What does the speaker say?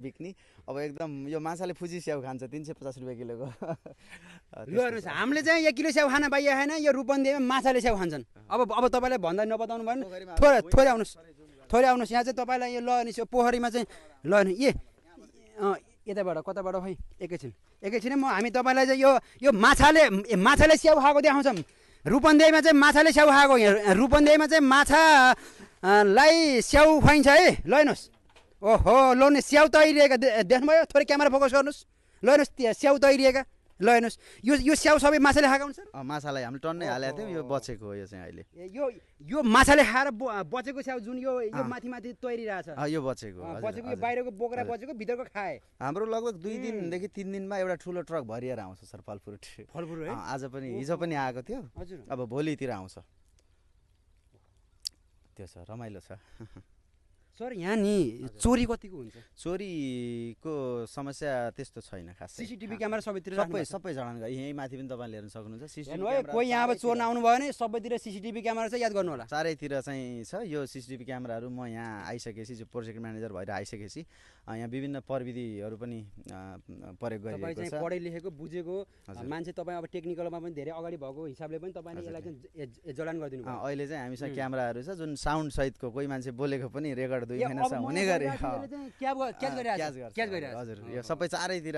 बिक्नी अब एकदम यो माछाले फुजी स्याउ खान्छ 350 रुपियाँ किलोको ल हेर्नुहोस् हामीले चाहिँ 1 किलो स्याउ खान पाइए छैन यो रूपन्देहीमा माछाले स्याउ खान्छन् अब तपाईँलाई भन्दा नबताउनु भएन थोरै आउनुहोस् यहाँ चाहिँ तपाईँलाई यो ल हेर्नुहोस् यो पोखरीमा चाहिँ ल यताबाट कताबाट खै एकैछिन हामी तपाईँलाई चाहिँ यो माछाले स्याउ खाएको देखाउँछौँ रूपन्देहीमा चाहिँ माछाले स्याउ खाएको यहाँ रूपन्देहीमा चाहिँ माछालाई स्याउ खुवाइन्छ है ल हेर्नुहोस् ओहो ल नि स्याउ तैरिएका देख्नुभयो थोरै क्यामेरा फोकस गर्नुहोस् ल हेर्नुहोस् त्यो स्याउ तैरिएका ल हेर्नुहोस् यो स्याउ सबै माछाले खाएको हुन्छ सर माछालाई हामीले टन्नै हालेको थियौँ यो बचेको हो यो चाहिँ अहिले यो माछाले खाएर बचेको स्याउ जुन यो माथि तैरिरहेछ यो बचेको यो बाहिरको बोक्रा बचेको भित्रको खाए हाम्रो लगभग 2 दिनदेखि 3 दिनमा एउटा ठुलो ट्रक भरिएर आउँछ सर फलफ्रुट आज पनि हिजो पनि आएको थियो अब भोलितिर आउँछ त्यो छ रमाइलो छ सर यहाँ नि चोरी कतिको हुन्छ चोरीको समस्या त्यस्तो छैन खास सीसीटीभी क्यामेरा सबैतिर सबै जडान गयो यही माथि पनि तपाईँले हेर्न सक्नुहुन्छ सीसीटीभी क्यामेरा कोही यहाँ अब चोर आउनु भयो भने सबैतिर सीसीटीभी क्यामेरा चाहिँ याद गर्नु होला चारैतिर चाहिँ छ यो सीसीटीभी क्यामेराहरू म यहाँ आइसकेपछि जो प्रोजेक्ट म्यानेजर भएर आइसकेपछि यहाँ विभिन्न प्रविधिहरू पनि प्रयोग गरिएको छ पढे लेखेको बुझेको मान्छे तपाईँ अब टेक्निकलमा पनि धेरै अगाडि भएको हिसाबले पनि तपाईँले यसलाई चाहिँ जडान गरिदिनु अहिले चाहिँ हामीसँग क्यामेराहरू छ जुन साउन्ड सहितको कोही मान्छे बोलेको पनि रेकर्ड 2 महिनासम्म हुने गरे क्याच गरिरहेछ हजुर यो सबै चारैतिर